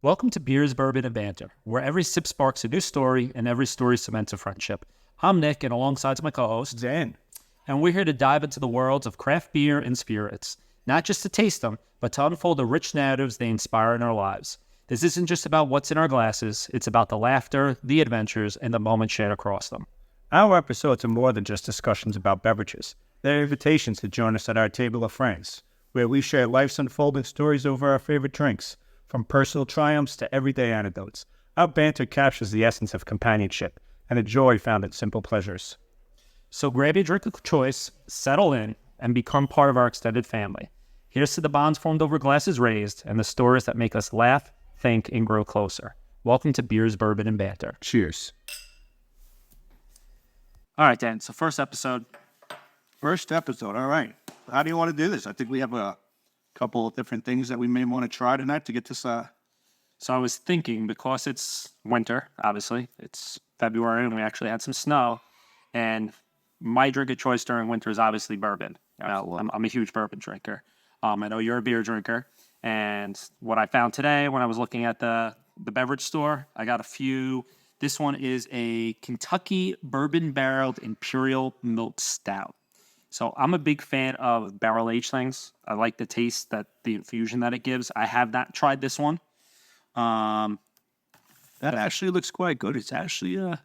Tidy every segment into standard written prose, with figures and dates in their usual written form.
Welcome to Beers, Bourbon, and Banter, where every sip sparks a new story and every story cements a friendship. I'm Nick, and alongside my co-host, Dan. And we're here to dive into the worlds of craft beer and spirits, not just to taste them, but to unfold the rich narratives they inspire in our lives. This isn't just about what's in our glasses, it's about the laughter, the adventures, and the moments shared across them. Our episodes are more than just discussions about beverages. They're invitations to join us at our table of friends, where we share life's unfolding stories over our favorite drinks. From personal triumphs to everyday anecdotes, our banter captures the essence of companionship and the joy found in simple pleasures. So grab your drink of choice, settle in, and become part of our extended family. Here's to the bonds formed over glasses raised and the stories that make us laugh, think, and grow closer. Welcome to Beers, Bourbon, and Banter. Cheers. All right, Dan. So first episode. All right. How do you want to do this? I think we have a couple of different things that we may want to try tonight to get this. So I was thinking, because it's winter, obviously, it's February, and we actually had some snow, and my drink of choice during winter is obviously bourbon. I'm a huge bourbon drinker. I know you're a beer drinker, and what I found today when I was looking at the beverage store, I got a few. This one is a Kentucky bourbon-barreled Imperial milk stout. So I'm a big fan of barrel-aged things. I like the taste, the infusion that it gives. I have not tried this one. that actually looks quite good. It's actually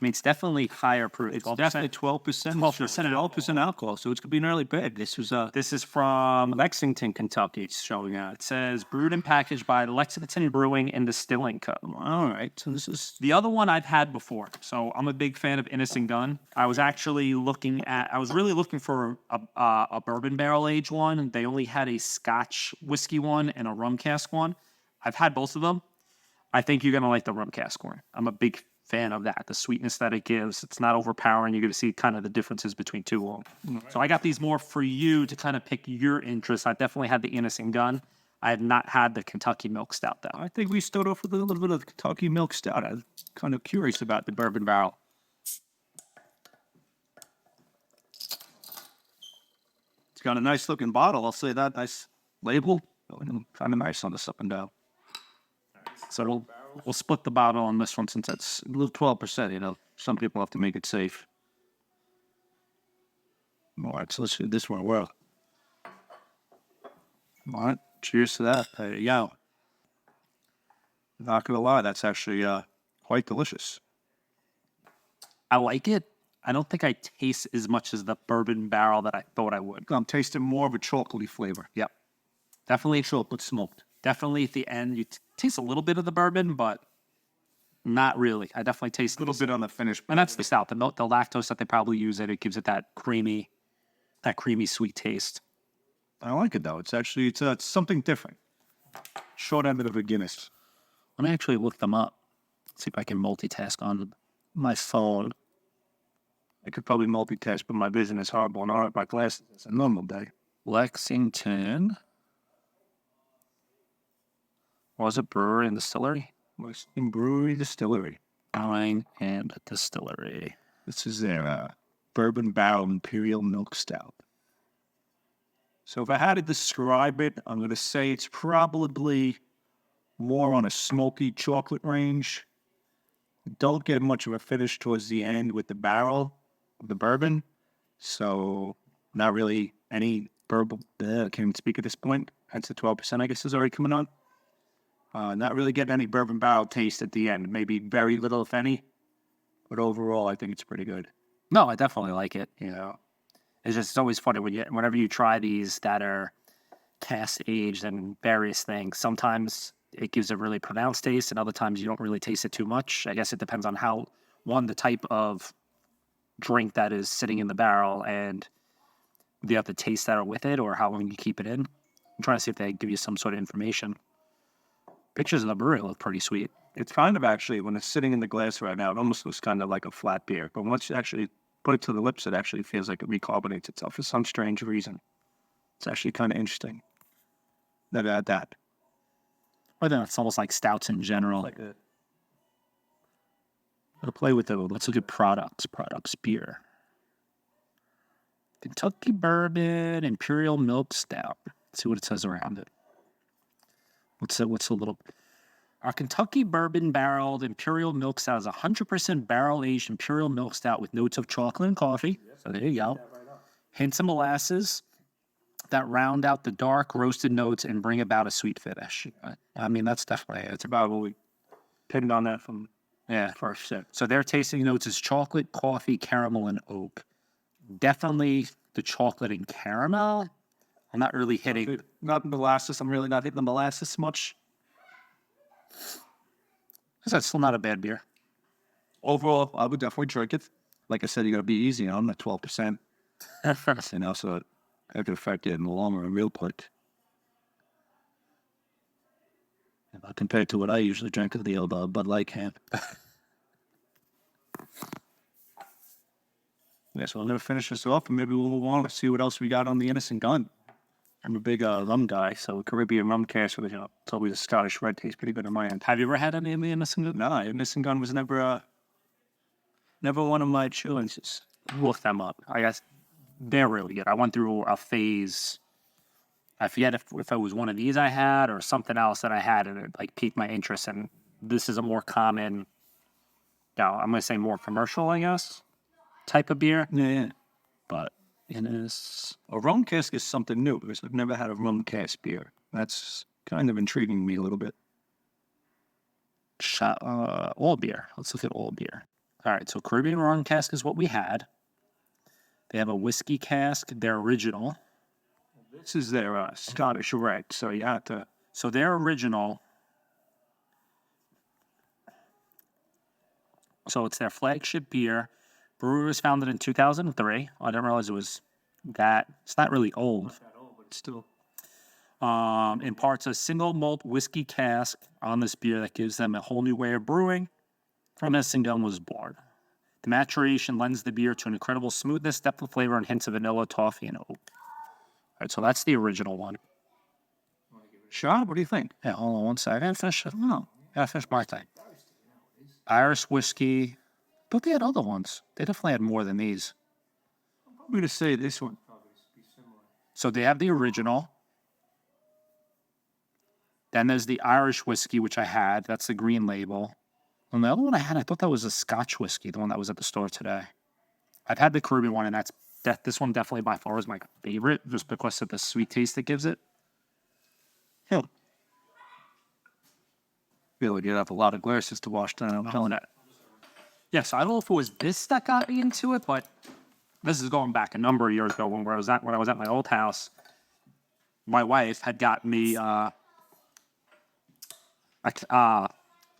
It's definitely higher proof. it's definitely 12%. 12% alcohol. So it's gonna be an early bed. This This is from, Lexington, Kentucky. It's showing out. it says, brewed and packaged by Lexington Brewing and Distilling Co. All right. So this is The other one I've had before. So I'm a big fan of Innis and Gunn. I was really looking for a bourbon barrel aged one. And they only had a Scotch whiskey one and a rum cask one. I've had both of them. I think you're going to like the rum cask one. I'm a big fan of that. The sweetness that it gives. It's not overpowering. You're going to see kind of the differences between two of them. So I got these more for you to kind of pick your interest. I definitely had the Innis and Gunn. I have not had the Kentucky milk stout, though. I think we start off with a little bit of Kentucky milk stout. I'm kind of curious about the bourbon barrel. It's got a nice looking bottle. I'll say that. Nice label. Kind of nice on this up and down. So we'll split the bottle on this one since it's A little 12%, you know. Some people have to make it safe. All right, so let's do this one. Well, all right, cheers to that. There you go. Not gonna lie, that's actually quite delicious. I like it. I don't think I taste as much as the bourbon barrel that I thought I would. I'm tasting more of a chocolatey flavor. Yep. Definitely, Chocolate smoked. definitely at the end, you taste a little bit of the bourbon, but not really. I definitely taste A little bit on the finish. and that's the stout. The lactose that they probably use it gives it that creamy sweet taste. I like it though. It's actually it's something different. Short end of the Guinness. Let me actually look them up. See if I can multitask on my phone. I could probably multitask, but my vision is horrible and aren't my glasses. It's a normal day. Lexington. Was it brewery and distillery? In Brewery Distillery. Wine and distillery. This is their bourbon barrel Imperial milk stout. So if I had to describe it, I'm going to say it's probably more on a smoky chocolate range. Don't get much of a finish towards the end with the barrel of the bourbon. So not really any bourbon. I can't even speak at this point. Hence the 12% I guess is already coming on. Not really getting any bourbon barrel taste at the end. Maybe very little, if any. But overall, I think it's pretty good. No, I definitely like it. You know, It's always funny whenever you try these that are cask aged and various things. Sometimes it gives a really pronounced taste, and other times you don't really taste it too much. I guess it depends on the type of drink that is sitting in the barrel and the other tastes that are with it, or how long you keep it in. I'm trying to see if they give you some sort of information. Pictures of the brewery look pretty sweet. it's kind of actually, when it's sitting in the glass right now, it almost looks kind of like a flat beer. But once you actually put it to the lips, it actually feels like it recarbonates itself for some strange reason. It's actually kind of interesting. That. I think it's almost like stouts in general. Like a... I'll play with it. Let's look at products. Products, beer. Kentucky bourbon, Imperial milk stout. Let's see what it says around it. What's a little... Our Kentucky bourbon barreled Imperial milk stout is 100% barrel aged Imperial milk stout with notes of chocolate and coffee. So there you go. Hints of molasses that round out the dark roasted notes and bring about a sweet finish. I mean, that's definitely it's about what we pinned on that from first sip. So their tasting notes is chocolate, coffee, caramel, and oak. Definitely the chocolate and caramel. I'm not really hitting. Not molasses. I'm really not hitting the molasses much. That's still not a bad beer. Overall, I would definitely drink it. Like I said, you got to be easy on that 12%. And also, it could affect you in the long run real quick. Compared to what I usually drink of the old Bud Light can. Yeah, so I'm going to finish this off, and maybe we'll move on to see what else we got on the Innis and Gunn. I'm a big rum guy, so Caribbean rum cask with, it's always a Scottish red tastes pretty good on my end. Have you ever had any of the Innis and Gunn? No, Innis and Gunn was never one of my choices. Look them up. I guess they're really good. I went through a phase. I forget if it was one of these I had or something else that I had, and it like piqued my interest. And this is a more common, I'm going to say more commercial, I guess, type of beer. Yeah. But Innis. A rum cask is something new because I've never had a rum cask beer. That's kind of intriguing me a little bit. All beer. Let's look at all beer. All right, so Caribbean rum cask is what we had. They have a whiskey cask, their original. This is their Scottish red, so you have to. So their original. So it's their flagship beer. Brewery was founded in 2003. I didn't realize it was that. It's not really old. Not that old, but still. Imparts a single malt whiskey cask on this beer that gives them a whole new way of brewing. From this and Gunn was born. The maturation lends the beer to an incredible smoothness, depth of flavor, and hints of vanilla, toffee, and oak. All right, so that's the original one. Sean, what do you think? Yeah, hold on one second. I gotta finish it. No, I gotta finish my thing. Irish whiskey. But they had other ones. They definitely had more than these. I'm going to say this one. So they have the original. Then there's the Irish whiskey, which I had. That's the green label. And the other one I had, I thought that was a Scotch whiskey, the one that was at the store today. I've had the Caribbean one, and this one definitely by far is my favorite, just because of the sweet taste it gives it. I feel like you'd have a lot of glasses to wash down. I'm telling that. Yes, I don't know if it was this that got me into it, but this is going back a number of years ago when I was at my old house. My wife had gotten me was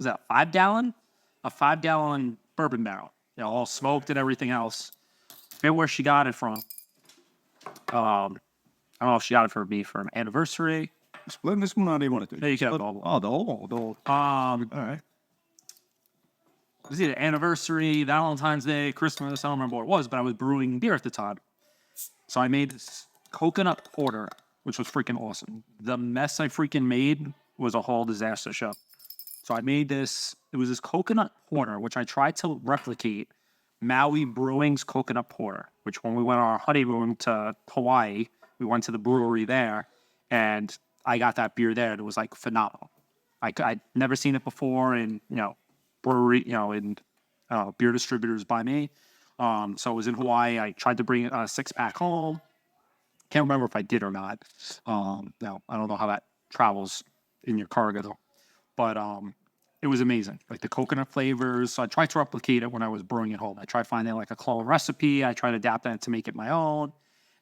that a 5-gallon? A 5-gallon bourbon barrel. All smoked and everything else. I forget where she got it from. I don't know if she got it for me for an anniversary. Split this one, how do you want to do? There you go. Oh, the whole. All right. It was either anniversary, Valentine's Day, Christmas, I don't remember what it was, but I was brewing beer at the time. So I made this coconut porter, which was freaking awesome. The mess I freaking made was a whole disaster show. So I made this, it was this coconut porter, which I tried to replicate Maui Brewing's coconut porter, which when we went on our honeymoon to Hawaii, we went to the brewery there, and I got that beer there, and it was like phenomenal. I'd never seen it before in, brewery, in beer distributors by me. So it was in Hawaii. I tried to bring a 6-pack home. Can't remember if I did or not. No, I don't know how that travels in your cargo though. But it was amazing. Like the coconut flavors. So I tried to replicate it when I was brewing it home. I tried finding like a clone recipe. I tried to adapt that to make it my own.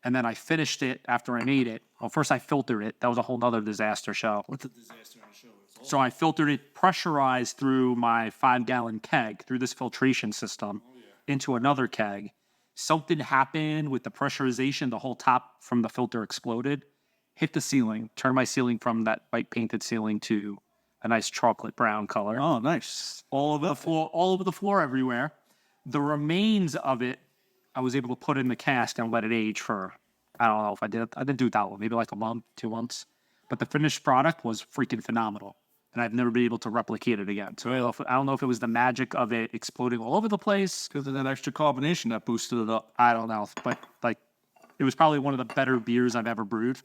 And then I finished it after I made it. Well, first I filtered it. That was a whole other disaster show. What's a disaster on the show? So I filtered it pressurized through my 5-gallon keg, through this filtration system, into another keg. Something happened with the pressurization. The whole top from the filter exploded, hit the ceiling, turned my ceiling from that white painted ceiling to a nice chocolate brown color. Oh, nice. All over the floor, everywhere. The remains of it, I was able to put in the cask and let it age for, I don't know if I didn't do that long, maybe like a month, 2 months. But the finished product was freaking phenomenal. And I've never been able to replicate it again. So I don't know if it was the magic of it exploding all over the place. Because of that extra carbonation that boosted it up. I don't know. But, like, it was probably one of the better beers I've ever brewed.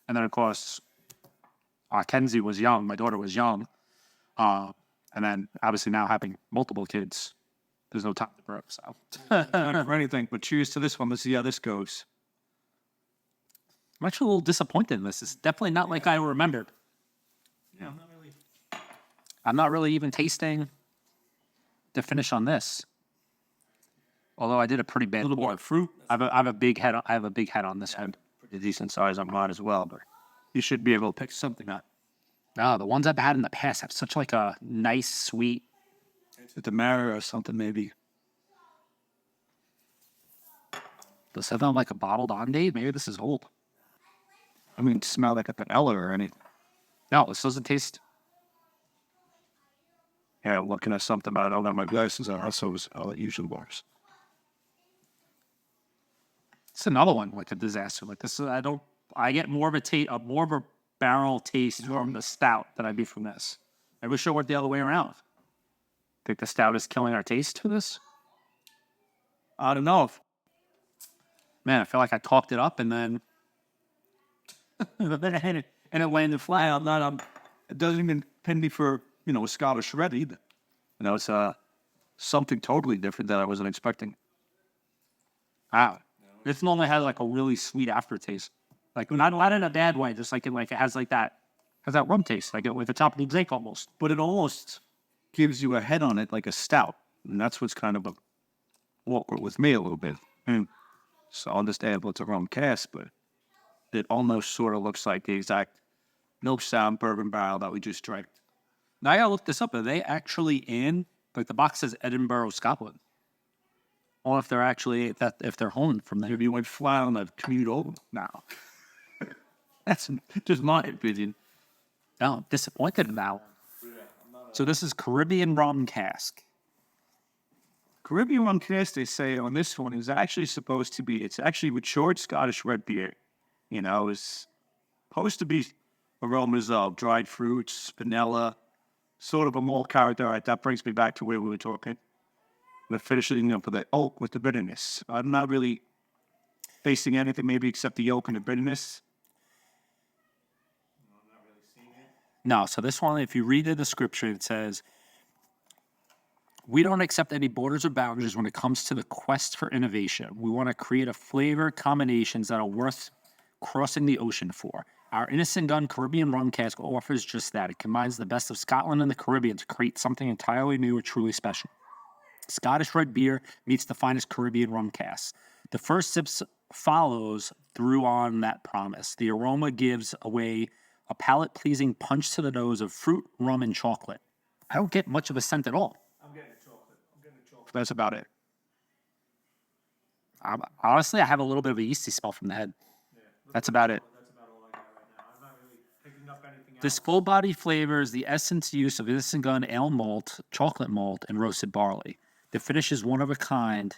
And then, of course, Kenzie was young. My daughter was young. And then obviously now having multiple kids, there's no time to burp. So Not for anything, but cheers to this one. Let's see how this goes. I'm actually a little disappointed in this. It's definitely not like I remembered. Yeah. I'm not really even tasting the finish on this. Although I did a pretty bad. A little more fruit. I have a big head. I have a big head on this one. Pretty decent size on mine as well, but you should be able to pick something up. No, the ones I've had in the past have such like a nice, sweet. It's a Mara or something, maybe. Does that sound like a bottled on date? Maybe this is old. I mean, smell like a vanilla or anything. No, this doesn't taste. Yeah, I'm looking at something, but I don't know my glasses are, so I'll use the bars. It's another one like a disaster. Like this, I get more of a barrel taste from the stout than I do from this. I wish it went the other way around. Think the stout is killing our taste for this? I don't know. Man, I feel like I talked it up and then and it landed flat. It doesn't even pin me for, a Scottish red either. It's something totally different that I wasn't expecting. Wow. This normally has like a really sweet aftertaste. Like not in a bad way, just like it has that rum taste, like with the top of the drink almost. But it almost gives you a head on it like a stout. And that's what's kind of awkward with me a little bit. So I understand it's a rum cask, but it almost sort of looks like the exact milk stout bourbon barrel that we just drank. Now I gotta look this up. Are they actually in, like the box says Edinburgh, Scotland? Or if they're actually, if they're home from there. If you went fly on the commute over now. That's just my opinion. No, I'm disappointed in that one. So this is Caribbean rum cask. Caribbean rum cask, they say on this one, is actually supposed to be, it's actually matured Scottish red beer. It's supposed to be aromas of dried fruits, vanilla, sort of a malt character. Right, that brings me back to where we were talking. The finishing up for the oak with the bitterness. I'm not really tasting anything maybe except the oak and the bitterness. No, so this one, if you read the description, it says, we don't accept any borders or boundaries when it comes to the quest for innovation. We want to create a flavor combinations that are worth crossing the ocean for. Our Innis and Gunn Caribbean rum cask offers just that. It combines the best of Scotland and the Caribbean to create something entirely new or truly special. Scottish red beer meets the finest Caribbean rum cask. The first sips follows through on that promise. The aroma gives away a palate-pleasing punch to the nose of fruit, rum, and chocolate. I don't get much of a scent at all. I'm getting chocolate. That's about it. Honestly, I have a little bit of a yeasty smell from the head. That's about it. That's about all I got right now. I'm not really picking up anything else. This full-body flavor is the essence use of Innis and Gunn ale malt, chocolate malt, and roasted barley. The finish is one of a kind.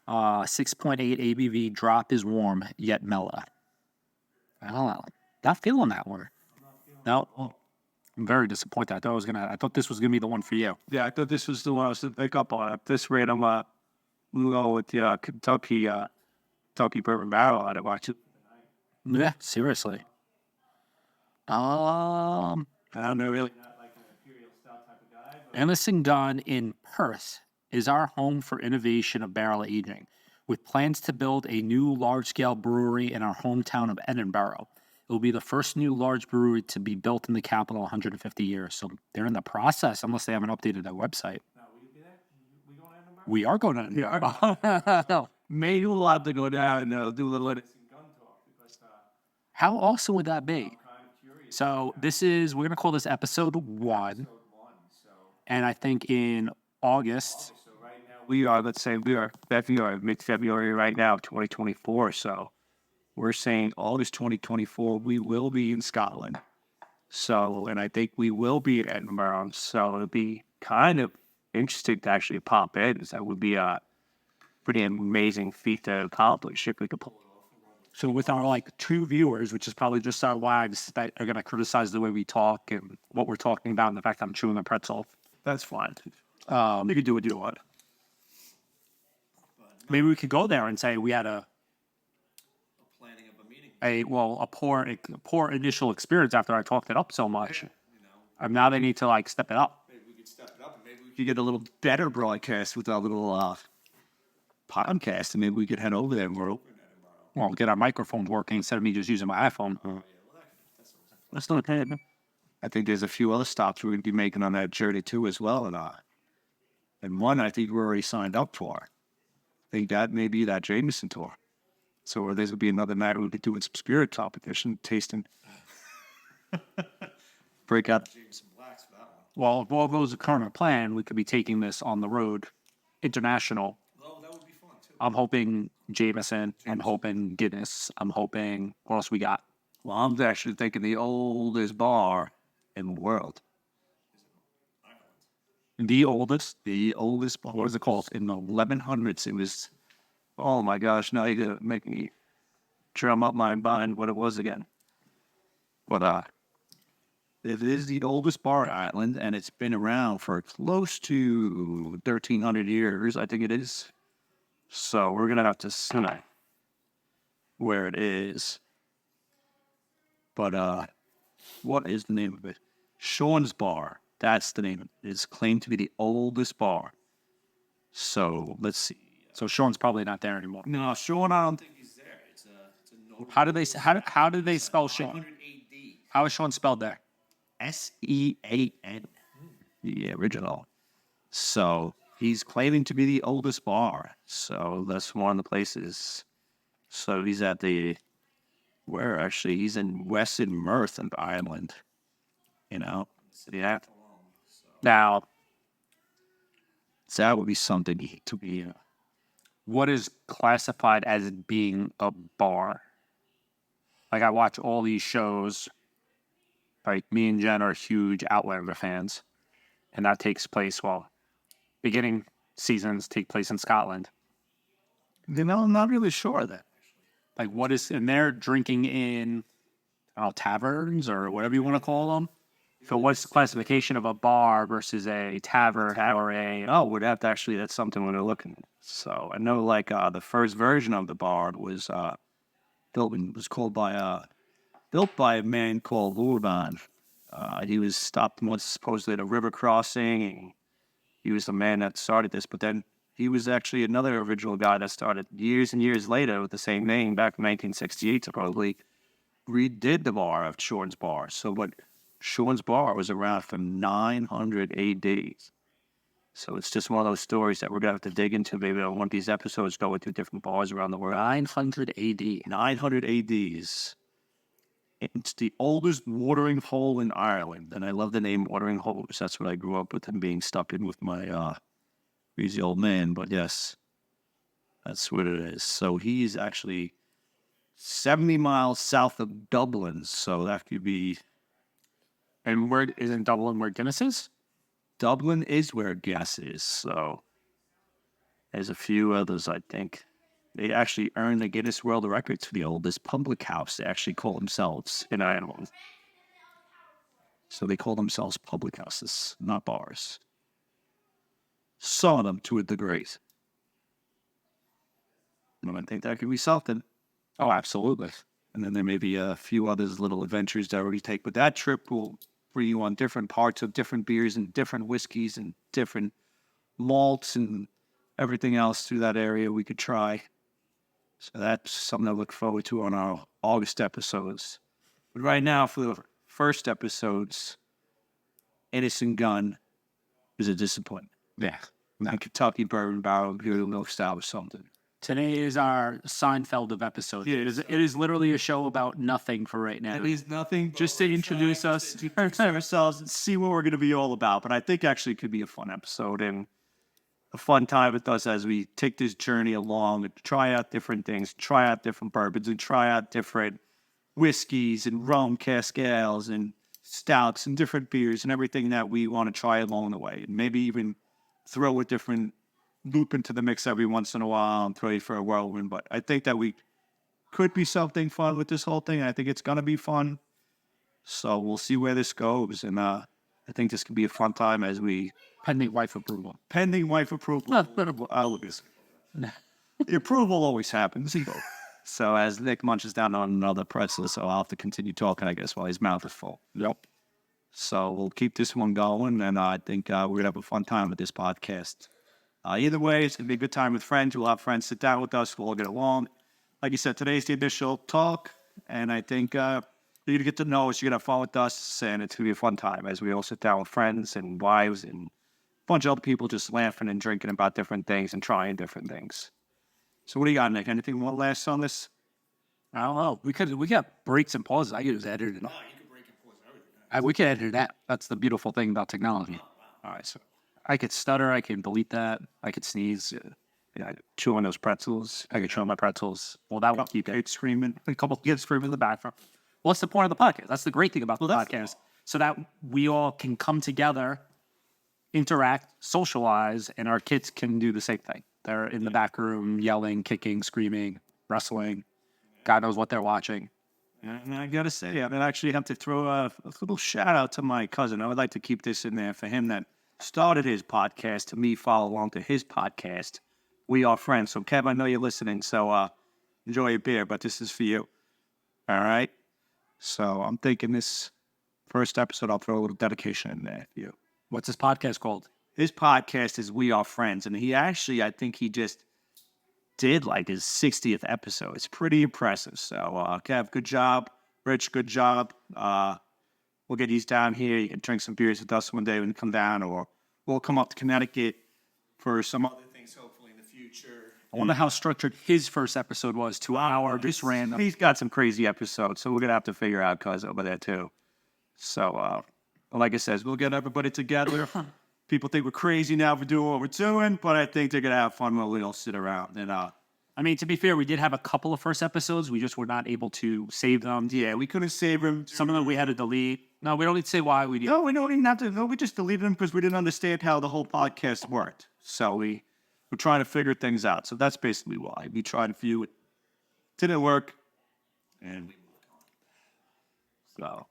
6.8 ABV. Drop is warm yet mellow. I don't know. Not feeling that one. No, I'm very disappointed. I thought this was gonna be the one for you. Yeah, I thought this was the one I was to pick up on. At this rate, we'll go with the Kentucky bourbon barrel. I'd watch it. Yeah, seriously. I don't know really. Not like an Imperial Stout type of guy, but Innis and Gunn in Perth is our home for innovation of barrel aging, with plans to build a new large-scale brewery in our hometown of Edinburgh. It will be the first new large brewery to be built in the capital in 150 years. So they're in the process, unless they haven't updated their website. now will you be there? We going to Edinburgh? We are going to Edinburgh. No. Maybe we'll have to go down and do a little. Gun talk because How awesome would that be? kind of curious. So we're going to call this episode 1. Episode 1, so And I think in August, so right now We are, let's say, we are February, mid-February right now, 2024. So we're saying August 2024, we will be in Scotland. So, and I think we will be in Edinburgh. So it'll be kind of interesting to actually pop in. That would be a pretty amazing feat to accomplish if we could pull it off. so with our 2 viewers, which is probably just our wives that are going to criticize the way we talk and what we're talking about and the fact I'm chewing a pretzel. That's fine. You can do what you want. Maybe we could go there and say we had a planning of a meeting. a poor initial experience after I talked it up so much. And now they need to step it up. could get a little better broadcast with our little podcast, and maybe we could head over there and we're open. Well, get our microphones working instead of me just using my iPhone. That's not bad. I think there's a few other stops we're going to be making on that journey too as well, and one I think we're already signed up for. I think that may be that Jameson tour. So there's going to be another night we'll be doing some spirit competition, tasting. Break out the Jameson Blacks for that one. Well, if all goes according to plan, we could be taking this on the road, international. Oh, that would be fun too. I'm hoping Jameson. I'm hoping Guinness. I'm hoping, what else we got? Well, I'm actually thinking the oldest bar in the world. The oldest. The oldest bar. What is it called? In the 1100s. It was, oh my gosh, now you're going to make me drum up my mind what it was again. But it is the oldest bar in Ireland, and it's been around for close to 1,300 years, I think it is. So we're going to have to see where it is. But what is the name of it? Sean's Bar. That's the name of it. It's claimed to be the oldest bar. So let's see. So Sean's probably not there anymore. No, Sean, I don't think he's there. It's a How do they spell Sean? How is Sean spelled there? Sean, the original. So he's claiming to be the oldest bar. So that's one of the places. So he's at where actually? He's in Western Meath in Ireland. Yeah. Now, So that would be something to be. what is classified as being a bar? Like, I watch all these shows. Like, me and Jen are huge Outlander fans. And that takes place, beginning seasons take place in Scotland. I'm not really sure of that. Like, and they're drinking in, taverns or whatever you want to call them. So what's the classification of a bar versus a tavern or a... Oh, we'd have to actually, that's something we're looking at. So I know the first version of the bar was built by a man called Bourbon. He was stopped once supposedly at a river crossing, and he was the man that started this, but then he was actually another original guy that started years and years later with the same name back in 1968 to probably redid the bar of Sean's Bar. So Sean's Bar was around from 900 AD. So it's just one of those stories that we're going to have to dig into. Maybe on one of these episodes going to different bars around the world. 900 AD. 900 ADs. It's the oldest watering hole in Ireland. And I love the name Watering Hole because that's what I grew up with and being stuck in with my crazy old man. But yes, that's what it is. So he's actually 70 miles south of Dublin. So that could be... And where is in Dublin where Guinness is? Dublin is where Guinness is. So there's a few others, I think. They actually earned the Guinness World Records for the oldest public house. They actually call themselves in Ireland. So they call themselves public houses, not bars. Saw them to a degree. I think that could be something. Oh, absolutely. And then there may be a few others little adventures that we take. But that trip will bring you on different parts of different beers and different whiskeys and different malts and everything else through that area we could try. So that's something to look forward to on our August episodes. But right now, for the first episodes, Innis and Gunn is a disappointment. Yeah. Now, Kentucky Bourbon Barrel Imperial Milk Stout or something. Today is our Seinfeld of episodes. Yeah, It is literally a show about nothing for right now. It means nothing, just to introduce ourselves and see what we're going to be all about. But I think actually it could be a fun episode and a fun time with us as we take this journey along and try out different things, try out different bourbons, and try out different whiskeys and rum, cask ales, and stouts and different beers and everything that we want to try along the way. And maybe even throw a different loop into the mix every once in a while and throw you for a whirlwind. But I think that we could be something fun with this whole thing. I think it's going to be fun. So we'll see where this goes. And I think this could be a fun time as we... Pending wife approval. Pending wife approval. The approval always happens. So as Nick munches down on another pretzel, so I'll have to continue talking, I guess, while his mouth is full. Yep. So we'll keep this one going, and I think we're going to have a fun time with this podcast. Either way, it's going to be a good time with friends. We'll have friends sit down with us. We'll all get along. Like you said, today's the initial talk, and I think you're going to get to know us. You're going to have fun with us, and it's going to be a fun time as we all sit down with friends and wives and a bunch of other people just laughing and drinking about different things and trying different things. So what do you got, Nick? Anything more last on this? I don't know. We got breaks and pauses. I could just edit it. We can edit that. That's the beautiful thing about technology. All right, so I could stutter. I can delete that. I could sneeze. Yeah, chew on those pretzels. I could chew on my pretzels. Well, that will keep it screaming. A couple kids screaming in the background. Well, that's the point of the podcast. That's the great thing about the podcast. So that we all can come together, interact, socialize, and our kids can do the same thing. They're in the back room yelling, kicking, screaming, wrestling. God knows what they're watching. And I got to say, I actually have to throw a little shout out to my cousin. I would like to keep this in there for him that started his podcast, to me follow along to his podcast. We are friends. So, Kev, I know you're listening, so enjoy your beer, but this is for you. All right? So I'm thinking this first episode, I'll throw a little dedication in there for you. What's this podcast called? His podcast is We Are Friends, and he actually, I think he just did like his 60th episode. It's pretty impressive. So, Kev, good job. Rich, good job. We'll get these down here. You can drink some beers with us one day when you come down, or we'll come up to Connecticut for some other things, hopefully, in the future. I wonder how structured his first episode was. 2 hour, just random. He's got some crazy episodes, so we're going to have to figure out cuz over there, too. So, like I said, we'll get everybody together. People think we're crazy now for doing what we're doing, but I think they're going to have fun when we all sit around. And I mean, to be fair, we did have a couple of first episodes. We just were not able to save them. yeah, we couldn't save them. Some of them we had to delete. No, we don't need to say why we did. No, we don't even have to. No, we just deleted them because we didn't understand how the whole podcast worked. So we're trying to figure things out. So that's basically why. We tried a few. It didn't work. And we moved on. So,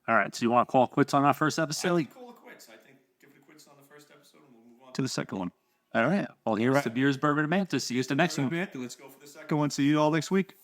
all right. So you want to call quits on our first episode? Call it quits. I think give it a quits on the first episode and we'll move on to the second one. All right. Well, here's the beers, Bourbon Banter. See you at the next one. Let's go for the second one. See you all next week.